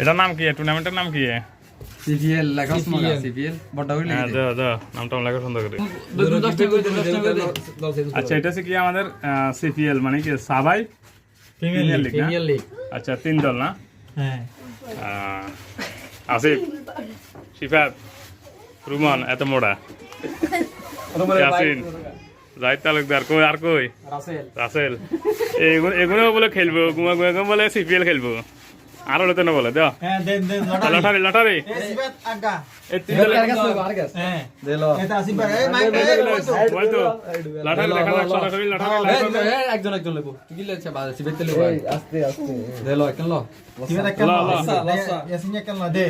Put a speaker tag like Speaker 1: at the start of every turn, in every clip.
Speaker 1: এটার নাম কি টুর্নামেন্টের নাম কি
Speaker 2: সিপিএল লেখা মগা সিপিএল বড় হইলে
Speaker 1: হ্যাঁ দাও নামটা লেখা সুন্দর করে আচ্ছা এটা হচ্ছে কি আমাদের সিপিএল মানে কি সাবাই প্রিমিয়ার লিগ আচ্ছা 3 দল না
Speaker 3: হ্যাঁ
Speaker 1: আসিফ শিফাত রুমান এত মোড়া ইয়াসিন জাহিদ তালুকদার কই আর কই রাসেল এগুলো বলে খেলবো গুমা বলে সিপিএল খেলবো আর হলে তো না বলে দাও
Speaker 3: হ্যাঁ দেন
Speaker 1: লটারি লটারি
Speaker 3: এসিবাত আগা
Speaker 1: এই 3 দল
Speaker 3: হ্যাঁ
Speaker 2: দেলো
Speaker 3: এটা আসিবার এই মাইক
Speaker 1: বল তো লটারি লেখা আছে লটারি
Speaker 2: একজন লেবো তুই কি লেছ বাজে সিপিএল লেবো আস্তে দেলো কেন লো
Speaker 3: সিবাত কেন লসা ইয়াসিনিয়া কেন দে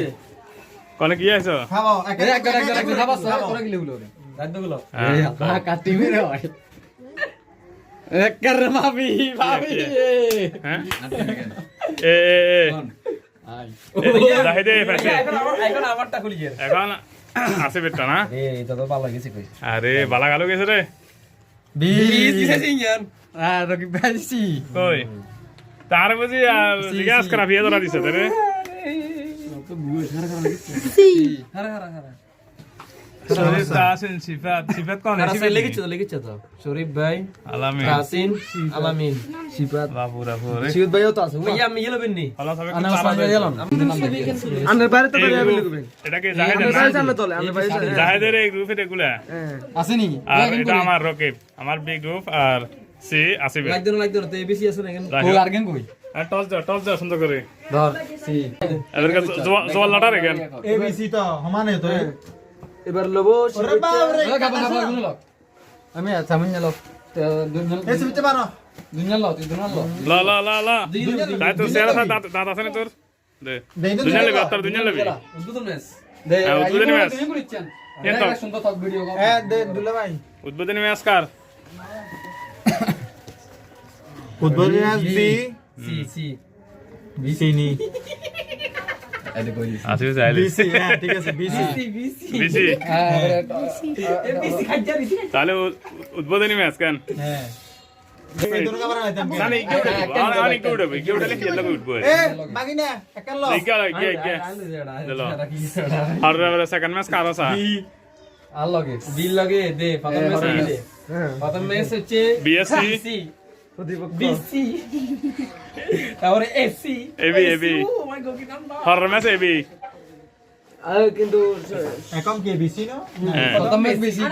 Speaker 1: কোনে কি আইছো
Speaker 3: খাও
Speaker 2: একজন খাবাস তোরা কি লেগুলো রাতগুলো এই কাটি মেরে হয় একর ভাবি
Speaker 1: হ্যাঁ জাহিদে ফেসে
Speaker 2: এখন আমারটা খুলি গেল
Speaker 1: এখন আছে বেটা না
Speaker 2: এটা তো ভালো গেছে কই
Speaker 1: আরে বালা গালো গেছে রে
Speaker 2: 20 দিছে ইঞ্জান রকি বেশি
Speaker 1: কই তার বুঝি জিজ্ঞাসা করা ভিয়া ধরা দিছে রে
Speaker 2: তো বুঝ হারা
Speaker 1: শরীফ তাসিন সিফাত কোন
Speaker 2: সিফাত লেগেছে তো শরীফ ভাই
Speaker 1: আলামিন
Speaker 2: তাসিন আলামিন সিফাত
Speaker 1: বাপুরা পুরে
Speaker 2: সিফাত ভাইও তো আছে ওই আমি ইয়েলো বেননি
Speaker 1: হলা সবে
Speaker 2: আনা সামনে গেলাম আন্ডার বাইরে তো বেরিয়ে গেল
Speaker 1: এটা কি জাহিদের না জাহিদের এই গ্রুপে এগুলা
Speaker 2: আসেনি
Speaker 1: আর এটা আমার রকিব আমার বি গ্রুপ আর সি আসিফ
Speaker 2: লাইক দেন তো এবিসি আছে না কেন
Speaker 1: কই
Speaker 2: আর্গেন কই
Speaker 1: আর টস দাও সুন্দর করে
Speaker 2: ধর সি
Speaker 1: এদের কাছে জোয়াল লটারি কেন
Speaker 3: এবিসি তো সমানে তো
Speaker 2: এবার লবো
Speaker 3: ওরে বাপ রে
Speaker 2: আমি সামনে নিলো দুজন
Speaker 3: এসে বিতে পারো
Speaker 2: দুজন লো তুই দুজন লো
Speaker 1: লা তাই তো সেরা দাদা আছে না তোর দে দুনিয়া লেবে আপনার দুনিয়া লেবে
Speaker 2: উদ্বোধন ম্যাচ দে
Speaker 1: উদ্বোধনী ম্যাচ
Speaker 2: তুমি করিছেন
Speaker 1: কেন
Speaker 2: সুন্দর থাক ভিডিও
Speaker 3: এ দে দুলা ভাই
Speaker 1: উদ্বোধনী ম্যাচ কার
Speaker 3: উদ্বোধনী ম্যাচ
Speaker 2: সি
Speaker 3: বিসি নি
Speaker 1: আসিফ চাইলে
Speaker 3: বিসি হ্যাঁ ঠিক আছে বিসি
Speaker 1: বিসি
Speaker 2: এবিসি খাইজা দিছি
Speaker 1: তাহলে উদ্বোধনী ম্যাচ কেন
Speaker 3: হ্যাঁ এই দুটো কাবার আইতাম
Speaker 1: জানি কি উঠবে কি উঠলে খেললে উঠবো
Speaker 3: এ মাগিনা একাল লো
Speaker 1: কে আর সেকেন্ড ম্যাচ কার আছে
Speaker 2: আর লগে বিল লগে দে প্রথম ম্যাচ হচ্ছে
Speaker 1: বিএসসি
Speaker 2: বিসি তারপরে এসসি
Speaker 1: এবি
Speaker 2: ও মাই গড কি নাম
Speaker 1: হর ম্যাচ এবি
Speaker 2: আর কিন্তু
Speaker 3: এখন কি বিসি নো
Speaker 2: প্রথম ম্যাচ বিসি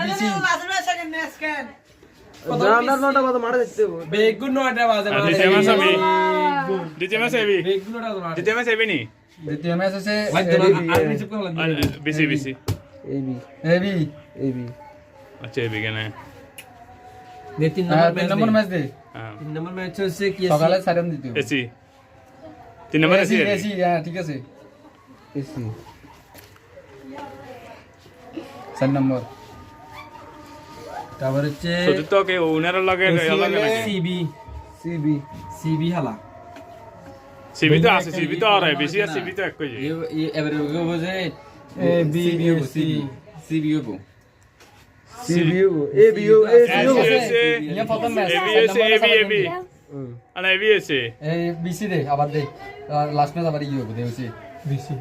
Speaker 2: জানার নটা বাজে মারা যাচ্ছে বেগুন নটা বাজে মারা
Speaker 1: দ্বিতীয় ম্যাচ এবি দ্বিতীয় ম্যাচ এবি
Speaker 2: বেগুন নটা বাজে মারা
Speaker 1: দ্বিতীয় ম্যাচ এবি নি
Speaker 2: দ্বিতীয় ম্যাচ আছে আর রিসিভ করলাম
Speaker 1: বিসি
Speaker 2: এবি
Speaker 1: আচ্ছা এবি কেন
Speaker 2: দে তিন নম্বর ম্যাচ দে
Speaker 1: হ্যাঁ
Speaker 2: তিন নম্বর ম্যাচ হচ্ছে কি
Speaker 4: সকালে সাইরাম দিতে হবে
Speaker 1: এসি 3 নম্বর এসি
Speaker 4: এসি হ্যাঁ ঠিক আছে
Speaker 2: এসি
Speaker 4: 4 নম্বর
Speaker 2: তারপর হচ্ছে
Speaker 1: চতুর্থ কে ওনার লগে
Speaker 2: সিবি হালা
Speaker 1: সিবি তো আছে সিবি তো আর বেশি আর সিবি তো এক কই
Speaker 2: এবারে বুঝে এ বি সিবি হবো
Speaker 4: সিবিইউ এবিইউ ইয়া প্রথম ম্যাচ
Speaker 1: এবি আনা এবি এসে
Speaker 4: এই বিসি দে আবার দে লাস্ট ম্যাচ আবার ইউ হবে দে
Speaker 3: বিসি